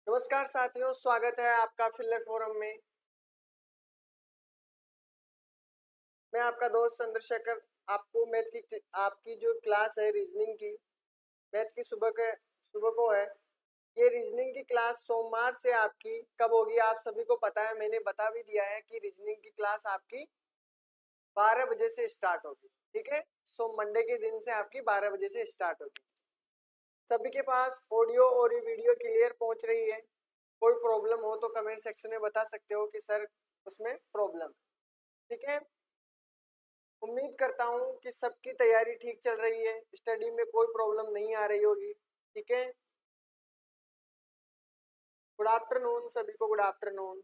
नमस्कार साथियों, स्वागत है आपका फिल्लर फोरम में। मैं आपका दोस्त चंद्रशेखर आपको आपकी जो क्लास है रीजनिंग की, मैथ की सुबह को है। ये रीजनिंग की क्लास सोमवार से आपकी कब होगी आप सभी को पता है, मैंने बता भी दिया है कि रीजनिंग की क्लास आपकी 12 बजे से स्टार्ट होगी। ठीक है, मंडे के दिन से आपकी 12 बजे से स्टार्ट होगी। सभी के पास ऑडियो और वीडियो क्लियर पहुंच रही है? कोई प्रॉब्लम हो तो कमेंट सेक्शन में बता सकते हो कि सर उसमें प्रॉब्लम। ठीक है, उम्मीद करता हूँ कि सबकी तैयारी ठीक चल रही है, स्टडी में कोई प्रॉब्लम नहीं आ रही होगी। ठीक है, गुड आफ्टरनून सभी को, गुड आफ्टरनून।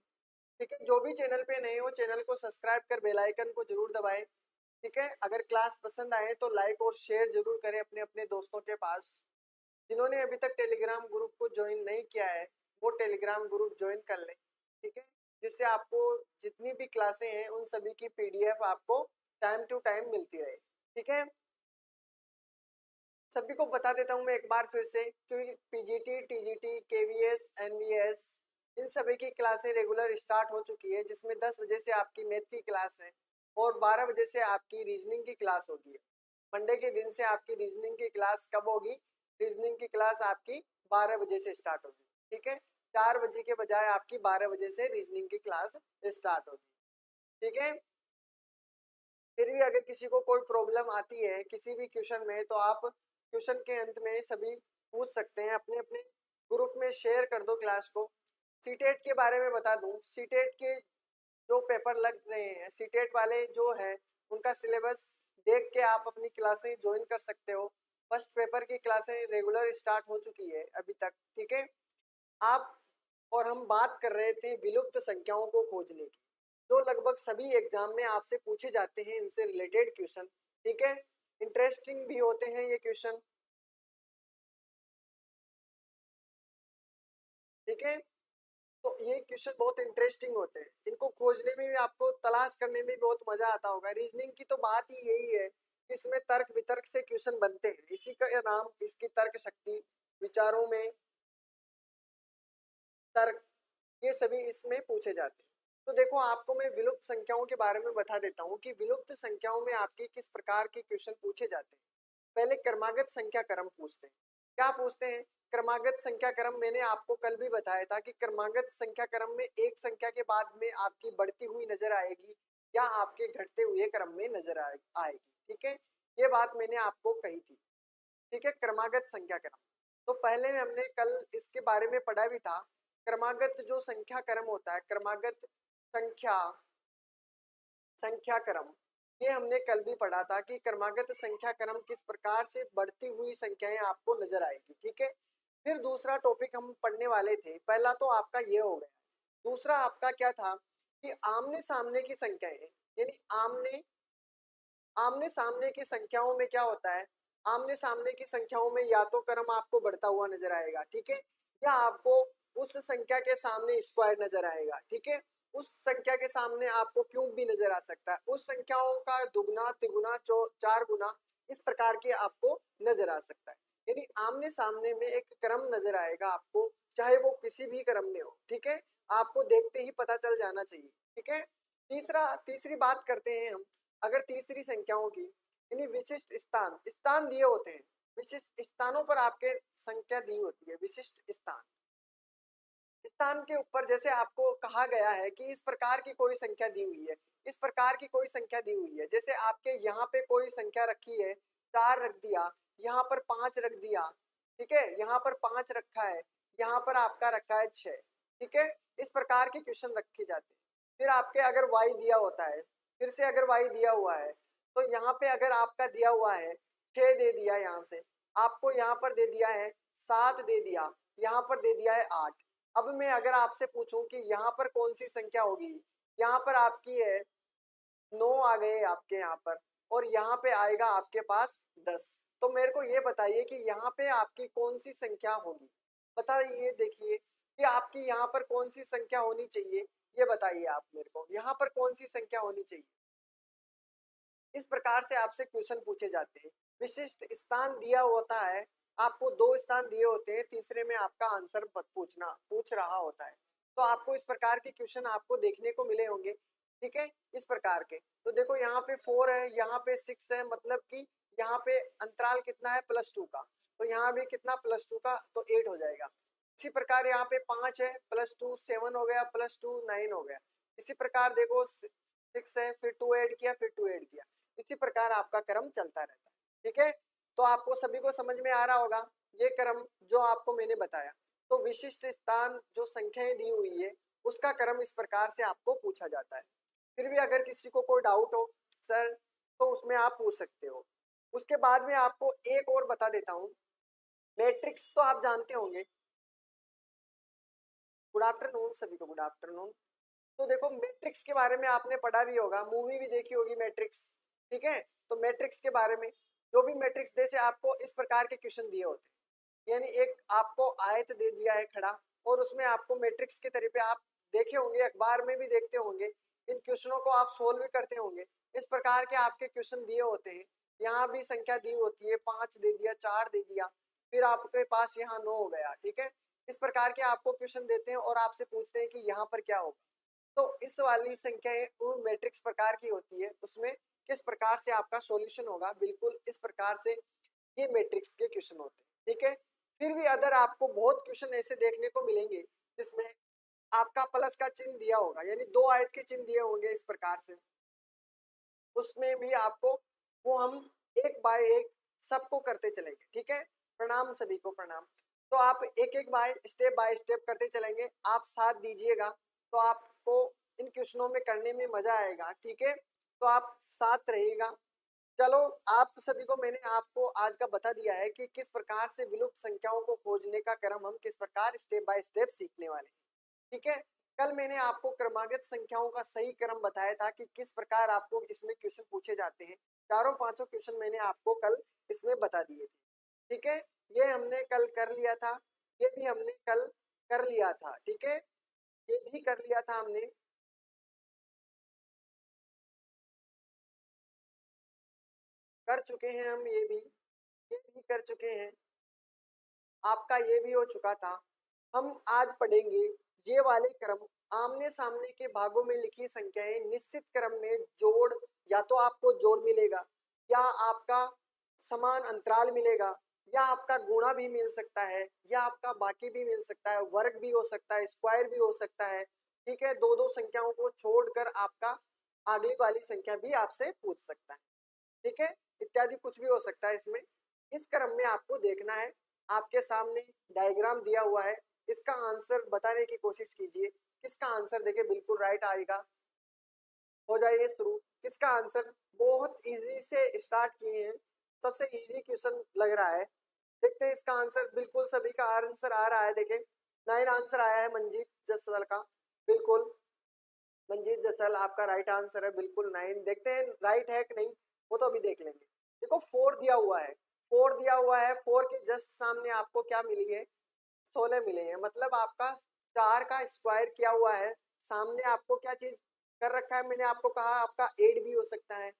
ठीक है, जो भी चैनल पे नए हो चैनल को सब्सक्राइब कर बेल आइकन को जरूर दबाएं। ठीक है, अगर क्लास पसंद आए तो लाइक और शेयर जरूर करें अपने अपने दोस्तों के पास। जिन्होंने अभी तक टेलीग्राम ग्रुप को ज्वाइन नहीं किया है वो टेलीग्राम ग्रुप ज्वाइन कर लें। ठीक है, जिससे आपको जितनी भी क्लासें हैं उन सभी की पीडीएफ आपको टाइम टू टाइम मिलती रहे। ठीक है, सभी को बता देता हूँ मैं एक बार फिर से, क्योंकि पीजीटी, टीजीटी, केवीएस, एनवीएस इन सभी की क्लासें रेगुलर स्टार्ट हो चुकी है, जिसमें 10 बजे से आपकी मैथ की क्लास है और 12 बजे से आपकी रीजनिंग की क्लास होगी। मंडे के दिन से आपकी रीजनिंग की क्लास कब होगी? रीजनिंग की क्लास आपकी 12 बजे से स्टार्ट होगी। ठीक है, 4 बजे के बजाय आपकी 12 बजे से रीजनिंग की क्लास स्टार्ट होगी। ठीक है, फिर भी अगर किसी को कोई प्रॉब्लम आती है किसी भी क्वेश्चन में तो आप क्वेश्चन के अंत में सभी पूछ सकते हैं। अपने अपने ग्रुप में शेयर कर दो क्लास को। सीटेट के बारे में बता दूं, सीटेट के जो पेपर लग रहे हैं, सीटेट वाले जो है उनका सिलेबस देख के आप अपनी क्लासें ज्वाइन कर सकते हो। फर्स्ट पेपर की क्लासें रेगुलर स्टार्ट हो चुकी है अभी तक। ठीक है, आप और हम बात कर रहे थे विलुप्त संख्याओं को खोजने की, जो लगभग सभी एग्जाम में आपसे पूछे जाते हैं, इनसे रिलेटेड क्वेश्चन। ठीक है, इंटरेस्टिंग भी होते हैं ये क्वेश्चन। ठीक है, तो ये क्वेश्चन बहुत इंटरेस्टिंग होते हैं, इनको खोजने में भी आपको तलाश करने में भी बहुत मजा आता होगा। रीजनिंग की तो बात ही यही है कि इसमें तर्क वितर्क से क्वेश्चन बनते हैं, इसी का नाम इसकी तर्क शक्ति, विचारों में तर्क, ये सभी इसमें पूछे जाते हैं। तो देखो, आपको मैं विलुप्त संख्याओं के बारे में बता देता हूँ कि विलुप्त संख्याओं में आपके किस प्रकार के क्वेश्चन पूछे जाते हैं। पहले क्रमागत संख्या क्रम पूछते हैं। क्या पूछते हैं? क्रमागत संख्या क्रम। मैंने आपको कल भी बताया था कि क्रमागत संख्या क्रम में एक संख्या के बाद में आपकी बढ़ती हुई नजर आएगी या आपके घटते हुए क्रम में नजर आएगी। ठीक है, ये बात मैंने आपको कही थी। ठीक है, क्रमागत संख्या क्रम। तो पहले हमने कल इसके बारे में पढ़ा भी था। क्रमागत जो संख्या क्रम होता है, क्रमागत संख्या संख्या क्रम, ये हमने कल भी पढ़ा था कि क्रमागत संख्या क्रम किस प्रकार से बढ़ती हुई संख्याएं आपको नजर आएगी। ठीक है, फिर दूसरा टॉपिक हम पढ़ने वाले थे, पहला तो आपका ये हो गया। दूसरा आपका क्या था कि आमने सामने की संख्याएं, यानी आमने आमने सामने की संख्याओं में क्या होता है? आमने सामने की संख्याओं में या तो क्रम आपको बढ़ता हुआ नजर आएगा, ठीक है, या आपको उस संख्या के सामने स्क्वायर नजर आएगा। ठीक है, उस संख्या के सामने आपको क्यूब भी नजर आ सकता है, उस संख्याओं का दुगना तिगुना चार गुना इस प्रकार के आपको नजर आ सकता है। यानी आमने सामने में एक क्रम नजर आएगा आपको, चाहे वो किसी भी क्रम में हो। ठीक है, आपको देखते ही पता चल जाना चाहिए। ठीक है, तीसरी बात करते हैं हम। अगर तीसरी संख्याओं की, यानी विशिष्ट स्थान, स्थान दिए होते हैं, विशिष्ट स्थानों पर आपके संख्या दी होती है। विशिष्ट स्थान, स्थान के ऊपर जैसे आपको कहा गया है कि इस प्रकार की कोई संख्या दी हुई है, इस प्रकार की कोई संख्या दी हुई है, जैसे आपके यहाँ पे कोई संख्या रखी है, 4 रख दिया, यहाँ पर 5 रख दिया। ठीक है, यहाँ पर 5 रखा है, यहाँ पर आपका रखा है 6। ठीक है, इस प्रकार के क्वेश्चन रखे जाते हैं। फिर आपके अगर वाई दिया होता है, फिर से अगर वाई दिया हुआ है, तो यहाँ पे अगर आपका दिया हुआ है 6 दे दिया, यहाँ से आपको यहाँ पर दे दिया है 7 दे दिया, यहाँ पर दे दिया है 8। अब मैं अगर आपसे पूछूं कि यहाँ पर कौन सी संख्या होगी, यहाँ पर आपकी है 9 आ गए आपके यहाँ पर, और यहाँ पे आएगा आपके पास 10। तो मेरे को ये बताइए कि यहाँ पे आपकी कौन सी संख्या होगी? बताइए, देखिए कि आपकी यहाँ पर कौन सी संख्या होनी चाहिए, ये बताइए आप मेरे को, यहाँ पर कौन सी संख्या होनी चाहिए। इस प्रकार से आपसे क्वेश्चन पूछे जाते हैं। विशिष्ट स्थान दिया होता है, आपको 2 स्थान दिए होते हैं, तीसरे में आपका आंसर पूछ रहा होता है। तो आपको इस प्रकार के क्वेश्चन आपको देखने को मिले होंगे, ठीक है, इस प्रकार के। तो देखो यहाँ पे 4 है, यहाँ पे 6 है, मतलब कि यहाँ पे अंतराल कितना है +2 का, तो यहाँ भी कितना +2 का, तो 8 हो जाएगा। इसी प्रकार यहाँ पे 5 है, +2 7 हो गया, +2 9 हो गया। इसी प्रकार देखो 6 है, फिर 2 ऐड किया, फिर 2 ऐड किया, इसी प्रकार आपका क्रम चलता रहता है, ठीक है। तो आपको सभी को समझ में आ रहा होगा ये क्रम जो आपको मैंने बताया। तो विशिष्ट स्थान जो संख्याएं दी हुई है उसका क्रम इस प्रकार से आपको पूछा जाता है। फिर भी अगर किसी को कोई डाउट हो सर, तो उसमें आप पूछ सकते हो। उसके बाद में आपको एक और बता देता हूँ, मैट्रिक्स तो आप जानते होंगे। गुड आफ्टरनून सभी को, गुड आफ्टरनून। तो देखो मैट्रिक्स के बारे में आपने पढ़ा भी होगा, मूवी भी देखी होगी मैट्रिक्स, ठीक है। तो मैट्रिक्स के बारे में, जो भी मैट्रिक्स जैसे आपको इस प्रकार के क्वेश्चन दिए होते हैं, यानी एक आपको आयत दे दिया है खड़ा, और उसमें आपको मैट्रिक्स के तरीके आप देखे होंगे, अखबार में भी देखते होंगे, इन क्वेश्चनों को आप सोल्व भी करते होंगे। इस प्रकार के आपके क्वेश्चन दिए होते हैं, यहाँ भी संख्या दी होती है, 5 दे दिया, 4 दे दिया, फिर आपके पास यहाँ 9 हो गया, ठीक है। इस प्रकार के आपको क्वेश्चन देते हैं और आपसे पूछते हैं कि यहाँ पर क्या होगा। तो इस वाली संख्याएं वो मैट्रिक्स प्रकार की होती है, उसमें किस प्रकार से आपका सॉल्यूशन होगा, बिल्कुल इस प्रकार से ये मैट्रिक्स के क्वेश्चन होते हैं, ठीक है। फिर भी अगर आपको बहुत क्वेश्चन ऐसे देखने को मिलेंगे जिसमें आपका प्लस का चिन्ह दिया होगा, यानी 2 आयत के चिन्ह दिए होंगे इस प्रकार से, उसमें भी आपको वो हम एक बाय एक सबको करते चलेंगे, ठीक है। प्रणाम सभी को, प्रणाम। तो आप एक एक बाय स्टेप करते चलेंगे, आप साथ दीजिएगा तो आपको इन क्वेश्चनों में करने में मजा आएगा, ठीक है। तो आप साथ रहिएगा। चलो, आप सभी को मैंने आपको आज का बता दिया है कि किस प्रकार से विलुप्त संख्याओं को खोजने का क्रम हम किस प्रकार स्टेप बाय स्टेप सीखने वाले हैं, ठीक है। कल मैंने आपको क्रमागत संख्याओं का सही क्रम बताया था कि किस प्रकार आपको इसमें क्वेश्चन पूछे जाते हैं। चारों पांचों क्वेश्चन मैंने आपको कल इसमें बता दिए थे, ठीक है। ये हमने कल कर लिया था, ये भी हमने कल कर लिया था, ठीक है, ये भी कर लिया था हमने। कर चुके हैं हम, ये भी कर चुके हैं, आपका ये भी हो चुका था। हम आज पढ़ेंगे ये वाले क्रम, आमने सामने के भागों में लिखी संख्याएं निश्चित क्रम में जोड़, या तो आपको जोड़ मिलेगा, या आपका समान अंतराल मिलेगा, या आपका गुणा भी मिल सकता है, या आपका बाकी भी मिल सकता है, वर्ग भी हो सकता है, स्क्वायर भी हो सकता है, ठीक है। दो दो संख्याओं को छोड़कर आपका अगली वाली संख्या भी आपसे पूछ सकता है, ठीक है, इत्यादि कुछ भी हो सकता है इसमें। इस क्रम में आपको देखना है, आपके सामने डायग्राम दिया हुआ है, इसका आंसर बताने की कोशिश कीजिए। किसका आंसर देखे बिल्कुल राइट आएगा, हो जाइए शुरू। किसका आंसर, बहुत इजी से स्टार्ट किए हैं, सबसे इजी क्वेश्चन लग रहा है। देखते हैं इसका आंसर, बिल्कुल सभी का आंसर आ रहा है, देखें 9 आंसर आया है मंजीत जसवाल का, बिल्कुल मंजीत जसल आपका राइट आंसर है, बिल्कुल 9। देखते हैं राइट है कि नहीं, वो तो अभी देख लेंगे। देखो 4 दिया हुआ है, 4 दिया हुआ है, 4 के जस्ट सामने आपको क्या मिली है, 16 मिले हैं, मतलब आपका 4 का स्क्वायर किया हुआ है। सामने आपको क्या चीज कर रखा है, मैंने आपको कहा आपका 8 भी हो सकता है,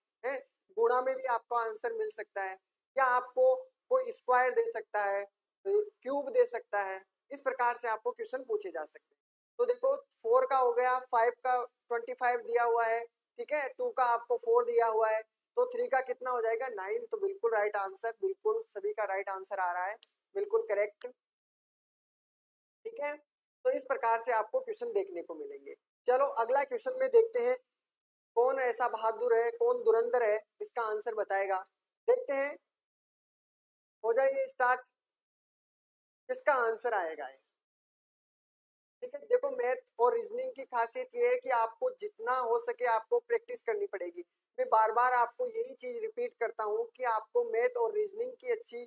गुणा में भी आपको आंसर मिल सकता है, या आपको कोई स्क्वायर दे सकता है, क्यूब दे सकता है, इस प्रकार से आपको क्वेश्चन पूछे जा सकते हैं। तो देखो 4 का हो गया, 5 का 25 दिया हुआ है, ठीक है, 2 का आपको 4 दिया हुआ है, तो 3 का कितना हो जाएगा 9। तो बिल्कुल राइट आंसर, बिल्कुल सभी का राइट आंसर आ रहा है, बिल्कुल करेक्ट, ठीक है। तो इस प्रकार से आपको क्वेश्चन देखने को मिलेंगे। चलो अगला क्वेश्चन में देखते हैं, कौन ऐसा बहादुर है, कौन धुरंधर है, इसका आंसर बताएगा। देखते हैं, हो जाइए स्टार्ट, किसका आंसर आएगा ये, ठीक है। देखो मैथ और रीजनिंग की खासियत ये है कि आपको जितना हो सके आपको प्रैक्टिस करनी पड़ेगी। मैं बार बार आपको यही चीज रिपीट करता हूँ कि आपको मैथ और रीजनिंग की अच्छी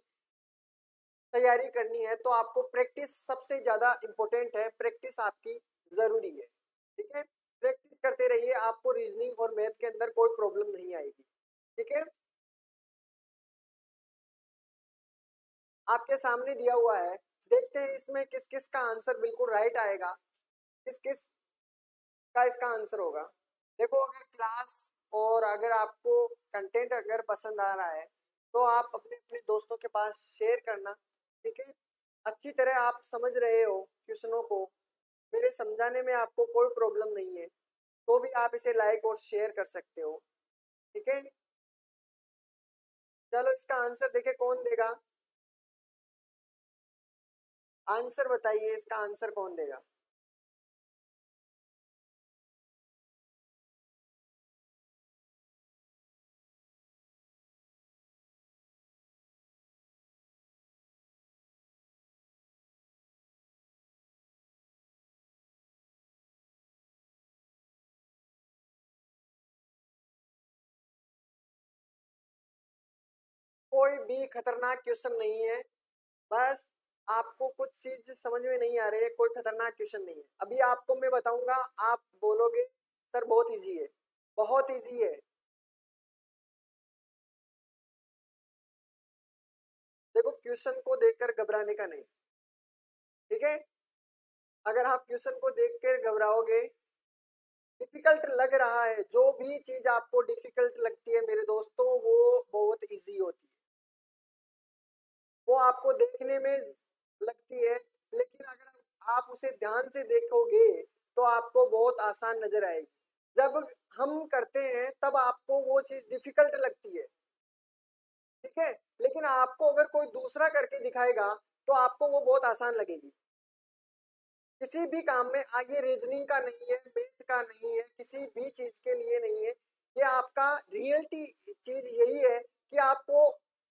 तैयारी करनी है तो आपको प्रैक्टिस सबसे ज्यादा इंपॉर्टेंट है, प्रैक्टिस आपकी जरूरी है, ठीक है। प्रैक्टिस करते रहिए, आपको रीजनिंग और मैथ के अंदर कोई प्रॉब्लम नहीं आएगी, ठीक है। आपके सामने दिया हुआ है, देखते हैं इसमें किस किस का आंसर बिल्कुल राइट आएगा, किस किस का इसका आंसर होगा। देखो अगर क्लास और अगर आपको कंटेंट अगर पसंद आ रहा है तो आप अपने अपने दोस्तों के पास शेयर करना, ठीक है, अच्छी तरह आप समझ रहे हो क्वेश्चनों को, मेरे समझाने में आपको कोई प्रॉब्लम नहीं है, तो भी आप इसे लाइक और शेयर कर सकते हो। ठीक है, चलो इसका आंसर देखे कौन देगा, आंसर बताइए, इसका आंसर कौन देगा। कोई भी खतरनाक क्वेश्चन नहीं है, बस आपको कुछ चीज समझ में नहीं आ रही है, कोई खतरनाक क्वेश्चन नहीं है। अभी आपको मैं बताऊंगा, आप बोलोगे सर बहुत इजी है, बहुत इजी है। देखो क्वेश्चन को देखकर घबराने का नहीं, ठीक है, अगर आप क्वेश्चन को देखकर घबराओगे, डिफिकल्ट लग रहा है, जो भी चीज आपको डिफिकल्ट लगती है मेरे दोस्तों वो बहुत इजी होती है, वो आपको देखने में लगती है, लेकिन अगर आप उसे ध्यान से देखोगे तो आपको बहुत आसान नजर आएगी। जब हम करते हैं तब आपको वो चीज डिफिकल्ट लगती है, ठीक है, लेकिन आपको अगर कोई दूसरा करके दिखाएगा तो आपको वो बहुत आसान लगेगी। किसी भी काम में ये रीजनिंग का नहीं है, मैथ का नहीं है, किसी भी चीज के लिए नहीं है, ये आपका रियलिटी चीज यही है कि आपको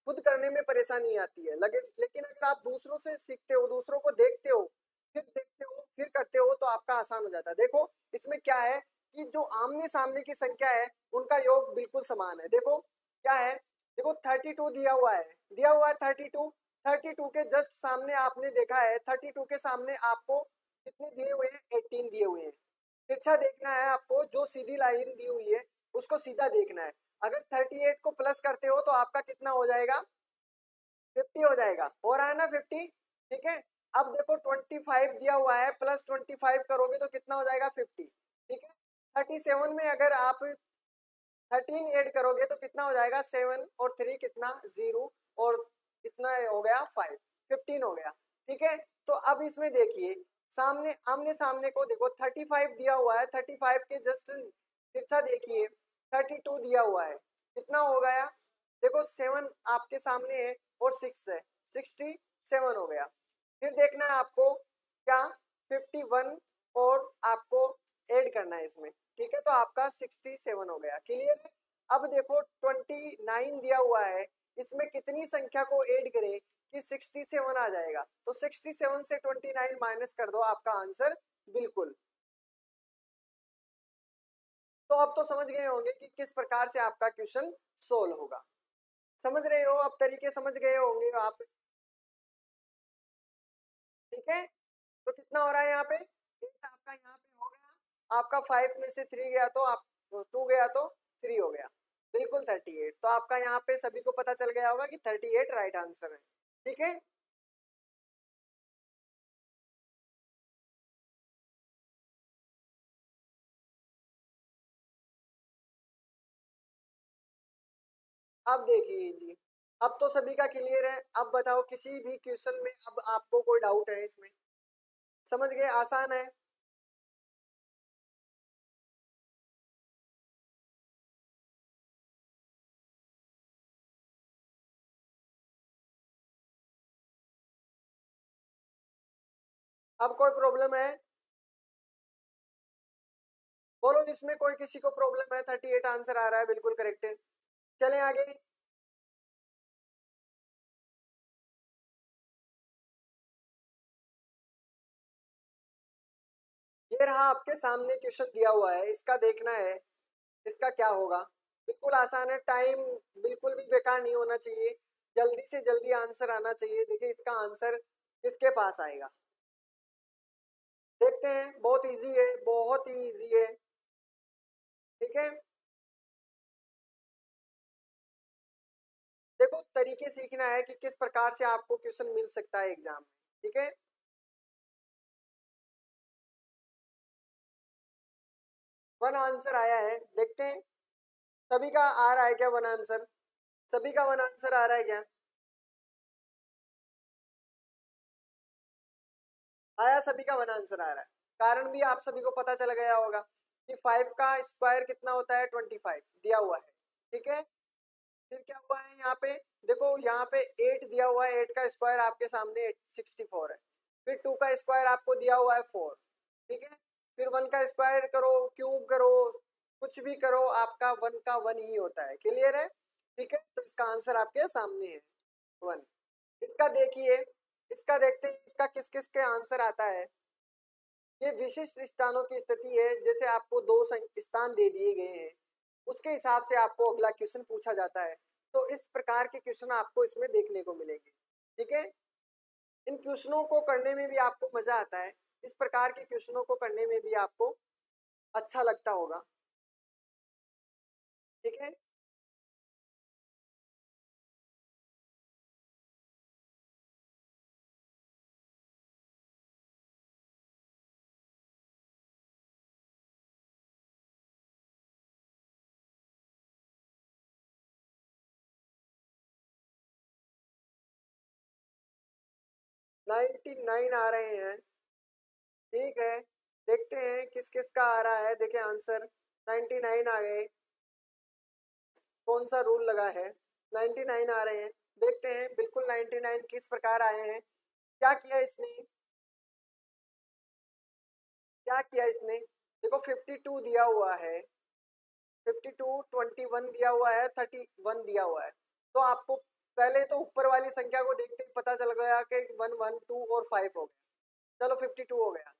खुद करने में परेशानी आती है लगे, लेकिन अगर आप दूसरों से सीखते हो, दूसरों को देखते हो फिर करते हो तो आपका आसान हो जाता है। देखो इसमें क्या है कि जो आमने सामने की संख्या है उनका योग बिल्कुल समान है। देखो क्या है, देखो 32 दिया हुआ है 32, 32 के जस्ट सामने आपने देखा है, 32 के सामने आपको कितने दिए हुए हैं, 18 दिए हुए हैं। तिरछा देखना है आपको, जो सीधी लाइन दी हुई है उसको सीधा देखना है। अगर 38 को प्लस करते हो तो आपका कितना हो जाएगा, 50 हो जाएगा, हो रहा है ना 50, ठीक है। अब देखो 25 दिया हुआ है, प्लस 25 करोगे तो कितना हो जाएगा 50, ठीक है। 37 में अगर आप 13 ऐड करोगे तो कितना हो जाएगा, 7 और 3 कितना, 0, और कितना हो गया 5, 15 हो गया, ठीक है। तो अब इसमें देखिए सामने आमने सामने को देखो, 35 दिया हुआ है, 35 के जस्ट तिरछा देखिए, 32 दिया हुआ है, कितना हो गया, देखो 7 आपके सामने है और 6 है, 67 हो गया। फिर देखना है आपको क्या, 51 और आपको ऐड करना है इसमें, ठीक है, तो आपका 67 हो गया, क्लियर है। अब देखो 29 दिया हुआ है, इसमें कितनी संख्या को ऐड करें कि 67 आ जाएगा, तो 67 से 29 माइनस कर दो, आपका आंसर बिल्कुल। तो अब तो समझ गए होंगे कि किस प्रकार से आपका क्वेश्चन सोल्व होगा, समझ रहे हो, अब तरीके समझ गए होंगे आप, ठीक है। तो कितना हो रहा है यहाँ पे, 8 आपका यहाँ पे हो गया, आपका 5 में से 3 गया तो आप 2 गया तो 3 हो गया, बिल्कुल 38। तो आपका यहाँ पे सभी को पता चल गया होगा कि 38 राइट आंसर है, ठीक है। अब देखिए जी, अब तो सभी का क्लियर है, अब बताओ किसी भी क्वेश्चन में अब आपको कोई डाउट है इसमें, समझ गए, आसान है। अब कोई प्रॉब्लम है, बोलो इसमें कोई किसी को प्रॉब्लम है, 38 आंसर आ रहा है, बिल्कुल करेक्ट है। चलें आगे, ये रहा आपके सामने क्वेश्चन दिया हुआ है, इसका देखना है इसका क्या होगा। बिल्कुल आसान है, टाइम बिल्कुल भी बेकार नहीं होना चाहिए, जल्दी से जल्दी आंसर आना चाहिए। देखिए इसका आंसर किसके पास आएगा, देखते हैं, बहुत इजी है, बहुत ही इजी है, ठीक है। देखो तरीके सीखना है कि किस प्रकार से आपको क्वेश्चन मिल सकता है एग्जाम में, ठीक है। वन आंसर आया है, देखते हैं सभी का आ रहा है क्या वन आंसर, सभी का वन आंसर आ रहा है क्या। आया, सभी का वन आंसर आ रहा है। कारण भी आप सभी को पता चल गया होगा कि 5 का स्क्वायर कितना होता है 25 दिया हुआ है, ठीक है। फिर क्या हुआ है यहाँ पे, देखो यहाँ पे 8 दिया हुआ है, 8 का स्क्वायर आपके सामने 64 है। फिर 2 का स्क्वायर आपको दिया हुआ है 4, ठीक है। फिर 1 का स्क्वायर करो, क्यूब करो, कुछ भी करो, आपका 1 का 1 ही होता है। क्लियर है, ठीक है। तो इसका आंसर आपके सामने है 1। इसका देखिए, इसका देखते हैं इसका किस किस के आंसर आता है। ये विशिष्ट स्थानों की स्थिति है, जैसे आपको दो स्थान दे दिए गए हैं, उसके हिसाब से आपको अगला क्वेश्चन पूछा जाता है। तो इस प्रकार के क्वेश्चन आपको इसमें देखने को मिलेंगे, ठीक है। इन क्वेश्चनों को करने में भी आपको मजा आता है, इस प्रकार के क्वेश्चनों को करने में भी आपको अच्छा लगता होगा, ठीक है। 99 आ रहे हैं, ठीक है। देखते हैं किस किस का आ रहा है। देखिए आंसर 99 आ गए, कौन सा रूल लगा है, 99 आ रहे हैं। देखते हैं बिल्कुल 99 किस प्रकार आए हैं। क्या किया इसने, क्या किया इसने, देखो 52 दिया हुआ है, 52, 21 दिया हुआ है, 31 दिया हुआ है। तो आपको पहले तो ऊपर वाली संख्या को देखते ही पता चल गया कि 1 1 2 और 5 हो गया। चलो 52 हो गया,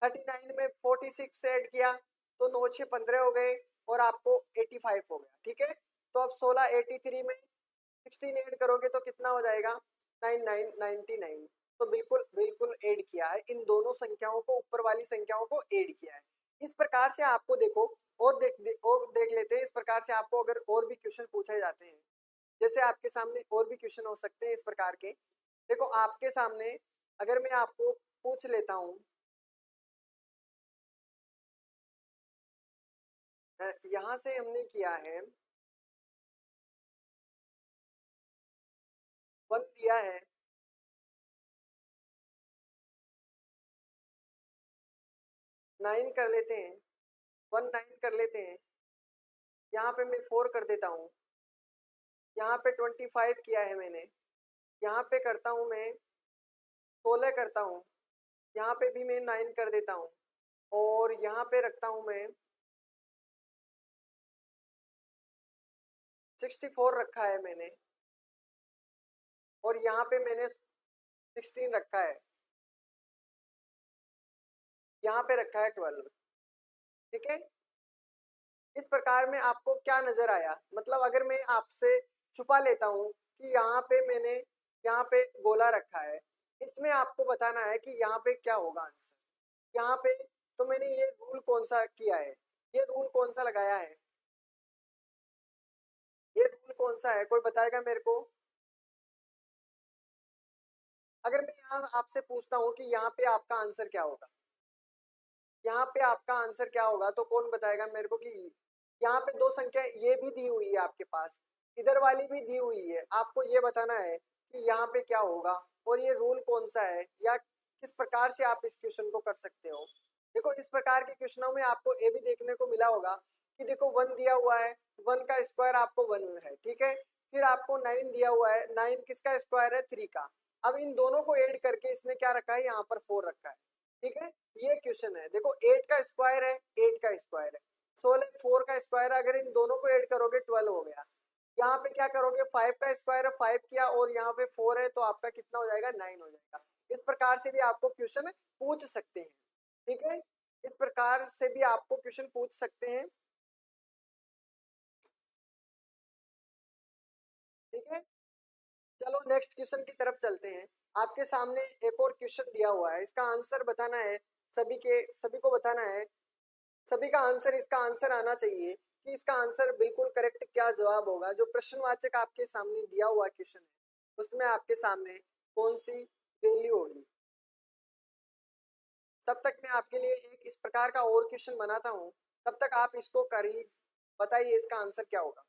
39 में 46 से ऐड किया तो 9 6 15 हो गए, और आपको 85 हो गया, ठीक है। तो अब 16 83 में 16 ऐड करोगे तो कितना हो जाएगा 99 99। तो बिल्कुल बिल्कुल ऐड किया है, इन दोनों संख्याओं को, ऊपर वाली संख्याओं को ऐड किया है। इस प्रकार से आपको देखो, और देख लेते हैं। इस प्रकार से आपको अगर और भी क्वेश्चन पूछे जाते हैं, जैसे आपके सामने और भी क्वेश्चन हो सकते हैं इस प्रकार के। देखो आपके सामने अगर मैं आपको पूछ लेता हूँ, यहाँ से हमने किया है 1 दिया है, 9 कर लेते हैं, 1 9 कर लेते हैं। यहाँ पे मैं 4 कर देता हूँ, यहाँ पे 25 किया है मैंने, यहाँ पे करता हूँ मैं 16 करता हूँ, यहाँ पे भी मैं 9 कर देता हूँ, और यहाँ पे रखता हूँ मैं 64 रखा है मैंने, और यहाँ पे मैंने 16 रखा है, यहाँ पे रखा है 12, ठीक है। इस प्रकार में आपको क्या नजर आया, मतलब अगर मैं आपसे छुपा लेता हूँ कि यहाँ पे मैंने, यहाँ पे गोला रखा है, इसमें आपको बताना है कि यहाँ पे क्या होगा आंसर। यहाँ पे तो मैंने ये रूल कौन सा किया है, ये रूल कौन सा लगाया है, ये रूल कौन सा है, कोई बताएगा मेरे को। अगर मैं यहाँ आपसे पूछता हूँ कि यहाँ पे आपका आंसर क्या होगा, यहाँ पे आपका आंसर क्या होगा, तो कौन बताएगा मेरे को कि यहाँ पे दो संख्या ये भी दी हुई है आपके पास, इधर वाली भी दी हुई है, आपको ये बताना है कि यहाँ पे क्या होगा, और ये रूल कौन सा है, या किस प्रकार से आप इस क्वेश्चन को कर सकते हो। देखो इस प्रकार के क्वेश्चनों में आपको ये भी देखने को मिला होगा कि देखो 1 दिया हुआ है, 1 का स्क्वायर आपको 1 है, ठीक है। फिर आपको 9 दिया हुआ है, 9 किसका स्क्वायर है 3 का। अब इन दोनों को ऐड करके इसने क्या रखा है, यहाँ पर 4 रखा है, ठीक है। ये क्वेश्चन है, देखो 8 का स्क्वायर है, 8 का स्क्वायर है, 16 4 का स्क्वायर है, अगर इन दोनों को ऐड करोगे 12 हो गया। यहाँ पे क्या करोगे, 5 का स्क्वायर है 5 किया, और यहाँ पे 4 है, तो आपका कितना हो जाएगा 9 हो जाएगा। इस प्रकार से भी आपको क्वेश्चन पूछ सकते हैं, ठीक है। इस प्रकार से भी आपको क्वेश्चन पूछ सकते हैं, ठीक है। चलो नेक्स्ट क्वेश्चन की तरफ चलते हैं। आपके सामने एक और क्वेश्चन दिया हुआ है, इसका आंसर बताना है, सभी को बताना है, सभी का आंसर, इसका आंसर आना चाहिए कि इसका आंसर बिल्कुल करेक्ट क्या जवाब होगा। जो प्रश्नवाचक आपके सामने दिया हुआ क्वेश्चन है, उसमें आपके सामने कौन सी वैल्यू होगी। तब तक मैं आपके लिए एक इस प्रकार का और क्वेश्चन बनाता हूँ, तब तक आप इसको करिए, बताइए इसका आंसर क्या होगा।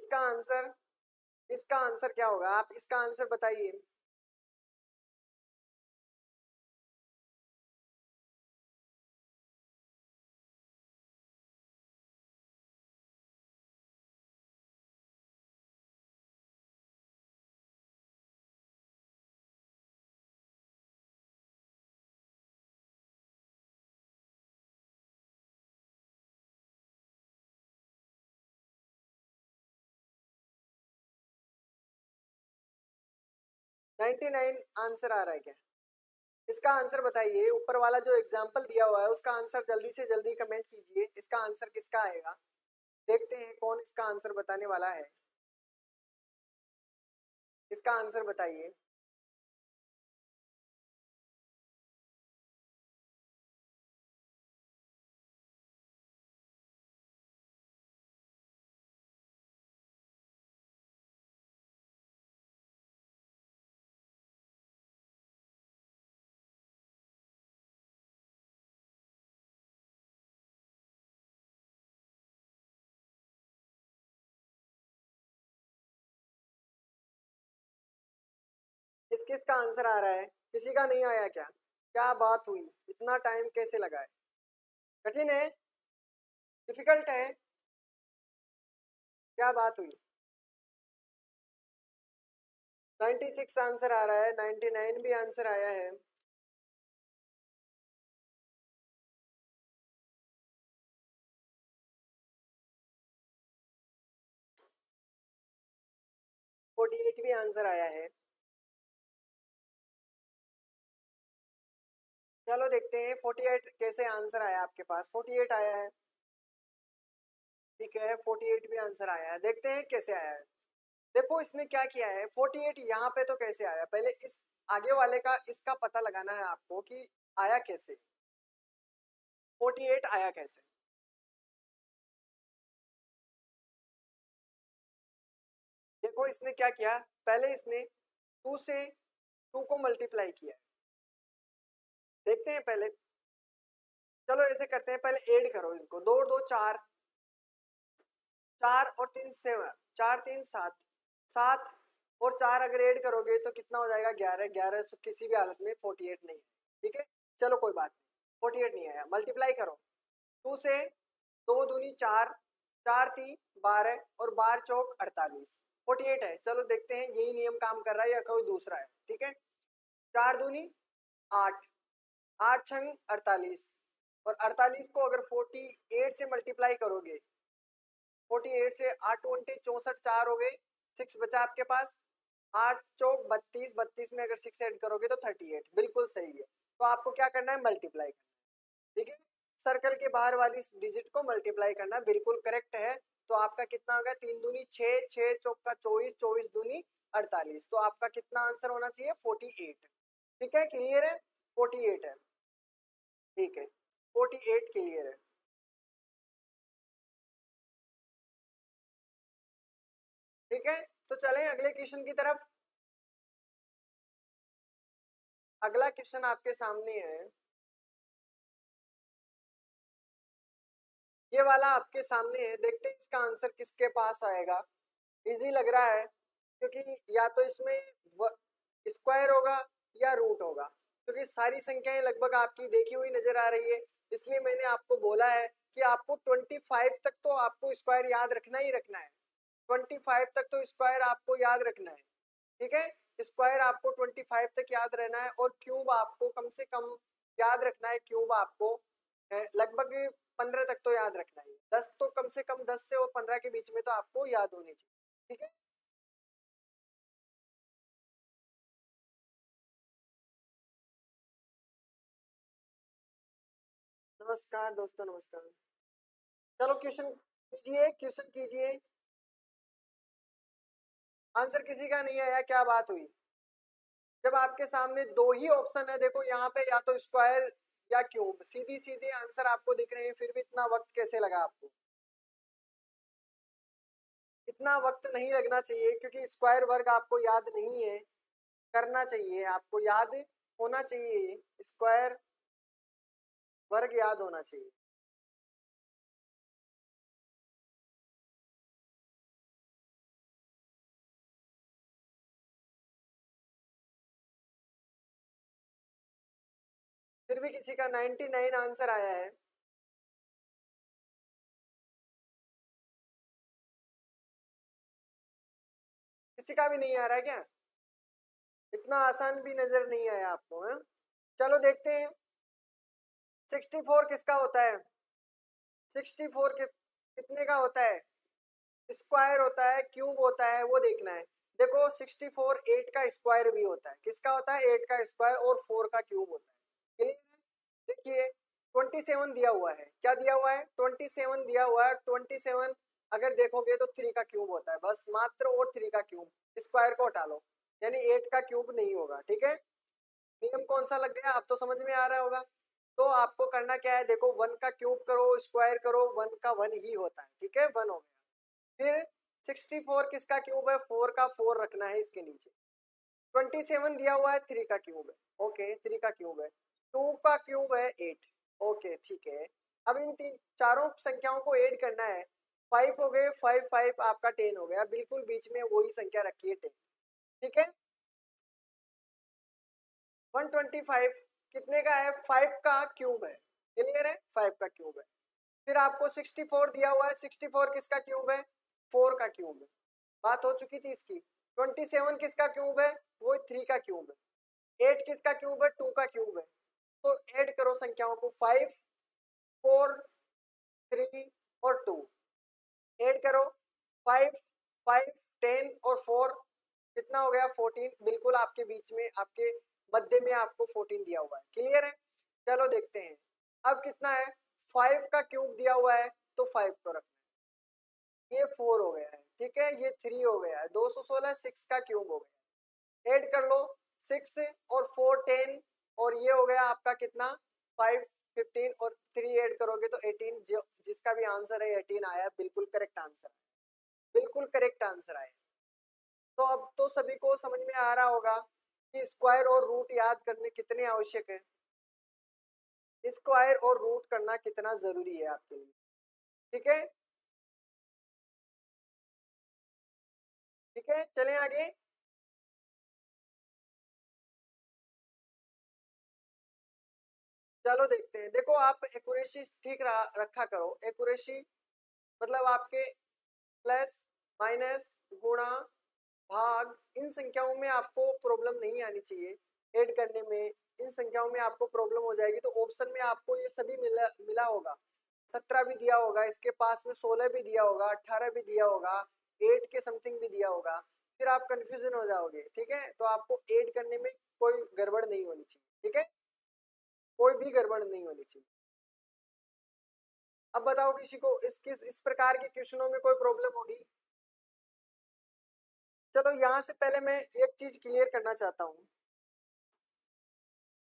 इसका आंसर क्या होगा? आप इसका आंसर बताइए। नाइनटी नाइन आंसर आ रहा है क्या? इसका आंसर बताइए, ऊपर वाला जो एग्जाम्पल दिया हुआ है उसका आंसर जल्दी से जल्दी कमेंट कीजिए। इसका आंसर किसका आएगा? देखते हैं कौन इसका आंसर बताने वाला है। इसका आंसर बताइए। किस किस का आंसर आ रहा है? किसी का नहीं आया क्या? क्या बात हुई, इतना टाइम कैसे लगा है? कठिन है? डिफिकल्ट है? क्या बात हुई? 96 आंसर आ रहा है, 99 भी आंसर आया है। फोर्टी एट भी आंसर आया है। चलो देखते हैं 48 कैसे आंसर आया आपके पास। 48 आया है, ठीक है। 48 भी आंसर आया है, देखते हैं कैसे आया है। देखो इसने क्या किया है, 48 यहाँ पे तो कैसे आया, पहले इस आगे वाले का इसका पता लगाना है आपको कि आया कैसे, 48 आया कैसे। देखो इसने क्या किया, पहले इसने 2 से 2 को मल्टीप्लाई किया। देखते हैं पहले, चलो ऐसे करते हैं, पहले ऐड करो इनको, 2 और 2 4, 4 और 3 7, 4 3 7, 7 और 4 अगर ऐड करोगे तो कितना हो जाएगा? 11। 11 तो किसी भी हालत में 48 नहीं है, ठीक है। चलो कोई बात नहीं, 48 नहीं आया। मल्टीप्लाई करो 2 से, 2 दूनी 4, 4 3 12 और 12 चौक 48, 48 है। चलो देखते हैं यही नियम काम कर रहा है या कोई दूसरा है, ठीक है। 4 दूनी 8, 8 छंग 48, और 48 को अगर 48 से मल्टीप्लाई करोगे, 48 से 8 20 64, 4 हो गए, 6 बचा आपके पास, 8 चौक 32, 32 में अगर 6 ऐड करोगे तो 38, बिल्कुल सही है। तो आपको क्या करना है? मल्टीप्लाई करना है, ठीक है। सर्कल के बाहर वाली डिजिट को मल्टीप्लाई करना बिल्कुल करेक्ट है। तो आपका कितना होगा? 3 दूनी 6, 6 चौक का 24, 24 दूनी 48, तो आपका कितना आंसर होना चाहिए? 48, ठीक है। क्लियर है? 48 है, ठीक है। 48 क्लियर है, ठीक है। तो चलें अगले क्वेश्चन की तरफ। अगला क्वेश्चन आपके सामने है, ये वाला आपके सामने है। देखते हैं इसका आंसर किसके पास आएगा। इजी लग रहा है क्योंकि या तो इसमें स्क्वायर होगा या रूट होगा, क्योंकि सारी संख्याएं लगभग आपकी देखी हुई नजर आ रही है। इसलिए मैंने आपको बोला है कि आपको 25 तक तो आपको स्क्वायर याद रखना ही रखना है। 25 तक तो स्क्वायर आपको याद रखना है, ठीक है। स्क्वायर आपको 25 तक याद रहना है, और क्यूब आपको कम से कम याद रखना है। क्यूब आपको लगभग 15 तक तो याद रखना है। 10 तो कम से कम 10 से और 15 के बीच में तो आपको याद होनी चाहिए, ठीक है। नमस्कार दोस्तों, नमस्कार। चलो क्वेश्चन कीजिए, क्वेश्चन कीजिए। आंसर किसी का नहीं आया, क्या बात हुई? जब आपके सामने दो ही ऑप्शन है, देखो यहाँ पे या तो स्क्वायर या क्यूब, सीधी सीधी आंसर आपको दिख रहे हैं, फिर भी इतना वक्त कैसे लगा आपको? इतना वक्त नहीं लगना चाहिए, क्योंकि स्क्वायर वर्ग आपको याद नहीं है। करना चाहिए, आपको याद होना चाहिए, स्क्वायर वर्ग याद होना चाहिए। भी किसी का 99 आंसर आया है। किसी का भी नहीं आ रहा है क्या? इतना आसान भी नजर नहीं आया आपको? है चलो देखते हैं 64 किसका होता है। 64 कितने का होता है? स्क्वायर होता है, क्यूब होता है, वो देखना है। देखो 64 8 का स्क्वायर भी होता है। किसका होता है? 8 का स्क्वायर और 4 का क्यूब होता है। क्लियर है? देखिए 27 दिया हुआ है। क्या दिया हुआ है? 27 दिया हुआ है। 27 अगर देखोगे तो 3 का क्यूब होता है, बस मात्र, और 3 का क्यूब, स्क्वायर को हटा लो, यानी 8 का क्यूब नहीं होगा। ठीक है, नियम कौन सा लग गया? आप तो समझ में आ रहा होगा। तो आपको करना क्या है, देखो 1 का क्यूब करो, स्क्वायर करो, 1 का 1 ही होता है। ठीक है, 1 हो गया। फिर 64 किसका क्यूब है? 4 का 4 रखना है इसके नीचे। 27 दिया हुआ है, 3 का क्यूब है। ओके, 3 का क्यूब है। 2 का क्यूब है 8। ओके ठीक है। अब इन तीन चारों संख्याओं को ऐड करना है। 5 हो गए, 5 5 आपका 10 हो गया। बिल्कुल बीच में वही संख्या रखी है 10। ठीक है, 125 कितने का है? 5 का क्यूब है। क्लियर है? 5 का क्यूब है। फिर आपको 64 दिया हुआ है। 64 किसका क्यूब है? 4 का क्यूब है। बात हो चुकी थी इसकी। 27 किसका क्यूब है? वो 3 का क्यूब है। 8 किसका क्यूब है? 2 का क्यूब है। तो ऐड करो संख्याओं को, 5 4 3 और 2। ऐड करो 5 5 10 और 4, कितना हो गया? 14। बिल्कुल आपके बीच में, आपके मध्य में आपको 14 दिया हुआ है। क्लियर है? चलो देखते हैं अब कितना है। 5 का क्यूब दिया हुआ है तो 5 को रखना है, ये 4 हो गया है। ठीक है, ये 3 हो गया है। 216 6 का क्यूब हो गया। ऐड कर लो 6 और 4 10, और ये हो गया आपका कितना? 5 15 और 3 ऐड करोगे तो 18। जो जिसका भी आंसर है 18 आया, बिल्कुल करेक्ट आंसर, बिल्कुल करेक्ट आंसर आया। तो अब तो सभी को समझ में आ रहा होगा कि स्क्वायर और रूट याद करने कितने आवश्यक है। स्क्वायर और रूट करना कितना जरूरी है आपके लिए। ठीक है, ठीक है, चलें आगे। चलो देखते हैं। देखो आप एक्यूरेसी ठीक रखा करो। एक्यूरेसी मतलब आपके प्लस माइनस गुणा भाग, इन संख्याओं में आपको प्रॉब्लम नहीं आनी चाहिए। ऐड करने में इन संख्याओं में आपको प्रॉब्लम हो जाएगी तो ऑप्शन में आपको ये सभी मिला मिला होगा। 17 भी दिया होगा, इसके पास में 16 भी दिया होगा, 18 भी दिया होगा, 8 के समथिंग भी दिया होगा। फिर आप कंफ्यूजन हो जाओगे। ठीक है, तो आपको ऐड करने में कोई गड़बड़ नहीं होनी चाहिए। ठीक है, कोई भी गड़बड़ नहीं होनी चाहिए। अब बताओ किसी को इस प्रकार के क्वेश्चनों में कोई प्रॉब्लम होगी? चलो यहाँ से पहले मैं एक चीज क्लियर करना चाहता हूँ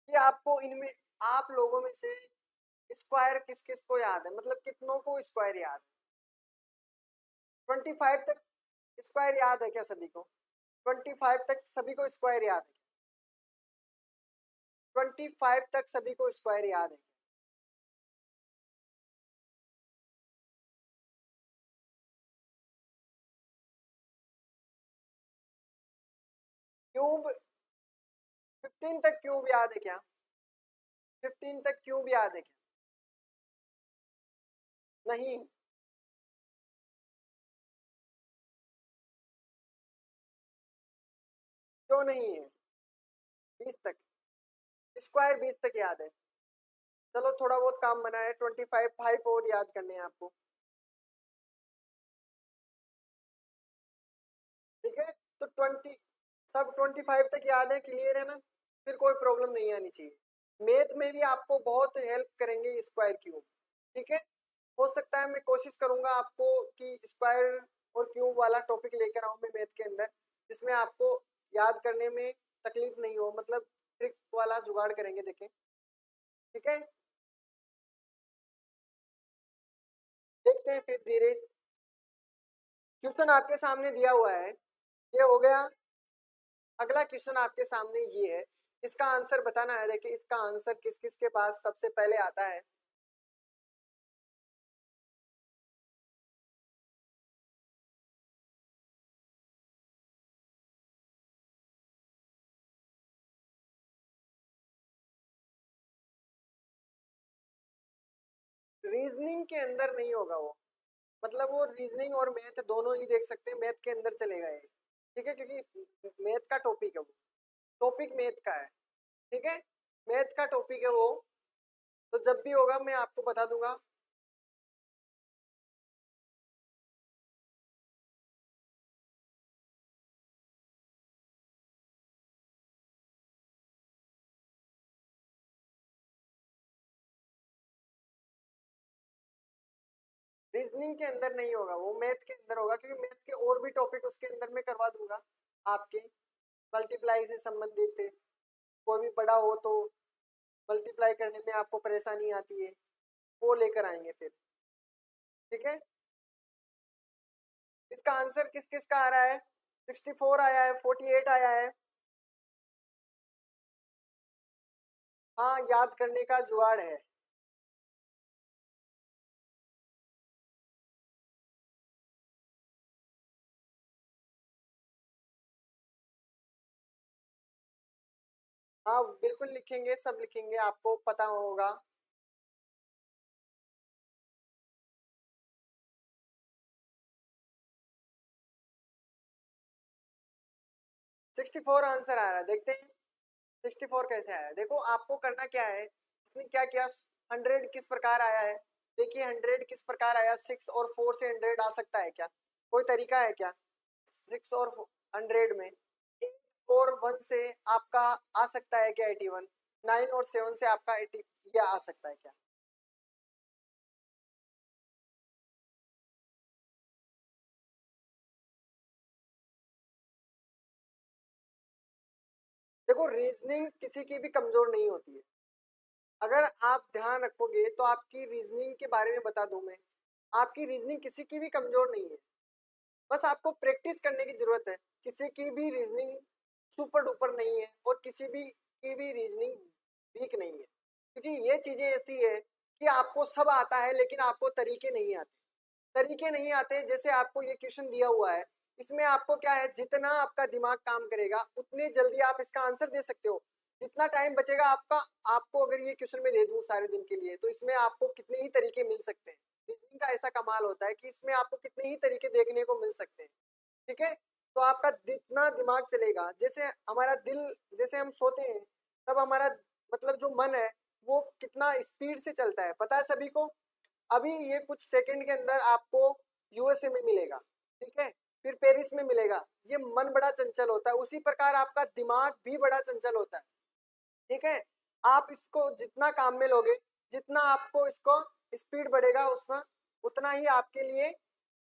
कि आपको इनमें, आप लोगों में से स्क्वायर किस किस को याद है, मतलब कितनों को स्क्वायर याद है? 25 तक स्क्वायर याद है क्या सभी को? 25 तक सभी को स्क्वायर याद है? 25 तक सभी को स्क्वायर याद है? क्यूब 15 तक क्यूब याद है क्या? 15 तक क्यूब याद है क्या? नहीं, क्यों नहीं है? 20 तक स्क्वायर 20 तक याद है। चलो थोड़ा बहुत काम बना है। 25 5 और याद करने हैं आपको। ठीक है, तो 20 सब 25 तक याद है। क्लियर है ना? फिर कोई प्रॉब्लम नहीं आनी चाहिए। मैथ में भी आपको बहुत हेल्प करेंगे स्क्वायर क्यूब। ठीक है, हो सकता है मैं कोशिश करूंगा आपको कि स्क्वायर और क्यूब वाला टॉपिक लेकर आऊं मैं मैथ के अंदर, जिसमें आपको याद करने में तकलीफ नहीं हो, मतलब ट्रिक वाला जुगाड़ करेंगे। देखें, ठीक है, देखते हैं फिर धीरे। क्वेश्चन आपके सामने दिया हुआ है, ये हो गया। अगला क्वेश्चन आपके सामने ये है, इसका आंसर बताना है। देखिए इसका आंसर किस किस के पास सबसे पहले आता है। रीजनिंग के अंदर नहीं होगा वो, मतलब वो रीजनिंग और मैथ दोनों ही देख सकते हैं, मैथ के अंदर चलेगा ये, ठीक है, क्योंकि मैथ का टॉपिक है वो, टॉपिक मैथ का है, ठीक है, मैथ का टॉपिक है वो। तो जब भी होगा मैं आपको बता दूंगा। रीजनिंग के अंदर नहीं होगा वो, मैथ के अंदर होगा, क्योंकि मैथ के और भी टॉपिक उसके अंदर मैं करवा दूंगा आपके, मल्टीप्लाई से संबंधित है, कोई भी बड़ा हो तो मल्टीप्लाई करने में आपको परेशानी आती है, वो लेकर आएंगे फिर, ठीक है। इसका आंसर किस किस का आ रहा है? 64 आया है, 48 आया है। हाँ, याद करने का जुगाड़ है। हाँ बिल्कुल लिखेंगे, सब लिखेंगे, आपको पता होगा। 64 आंसर आ रहा है, देखते हैं 64 कैसे आया। देखो आपको करना क्या है, इसने क्या किया, 100 किस प्रकार आया है, देखिए 100 किस प्रकार आया, 6 और 4 से 100 आ सकता है क्या, कोई तरीका है क्या? 6 और 100 में 8 और 1 से आपका आ सकता है क्या 81? 9 और 7 से आपका 80 या आ सकता है क्या? देखो रीजनिंग किसी की भी कमजोर नहीं होती है, अगर आप ध्यान रखोगे तो आपकी रीजनिंग के बारे में बता दूं मैं, आपकी रीजनिंग किसी की भी कमजोर नहीं है, बस आपको प्रैक्टिस करने की जरूरत है। किसी की भी रीजनिंग सुपर डुपर नहीं है और किसी भी की भी रीजनिंग वीक नहीं है, क्योंकि ये चीजें ऐसी है कि आपको सब आता है लेकिन आपको तरीके नहीं आते, तरीके नहीं आते। जैसे आपको ये क्वेश्चन दिया हुआ है, इसमें आपको क्या है, जितना आपका दिमाग काम करेगा उतने जल्दी आप इसका आंसर दे सकते हो, जितना टाइम बचेगा आपका, आपको अगर ये क्वेश्चन मैं दे दूं सारे दिन के लिए तो इसमें आपको कितने ही तरीके मिल सकते हैं। रीजनिंग का ऐसा कमाल होता है कि इसमें आपको कितने ही तरीके देखने को मिल सकते हैं, ठीक है। तो आपका जितना दिमाग चलेगा, जैसे हमारा दिल, जैसे हम सोते हैं तब हमारा मतलब जो मन है वो कितना स्पीड से चलता है पता है सभी को। अभी ये कुछ सेकंड के अंदर आपको यूएसए में मिलेगा, ठीक है, फिर पेरिस में मिलेगा। ये मन बड़ा चंचल होता है, उसी प्रकार आपका दिमाग भी बड़ा चंचल होता है, ठीक है। आप इसको जितना काम में लोगे, जितना आपको इसको स्पीड बढ़ेगा उतना उतना ही आपके लिए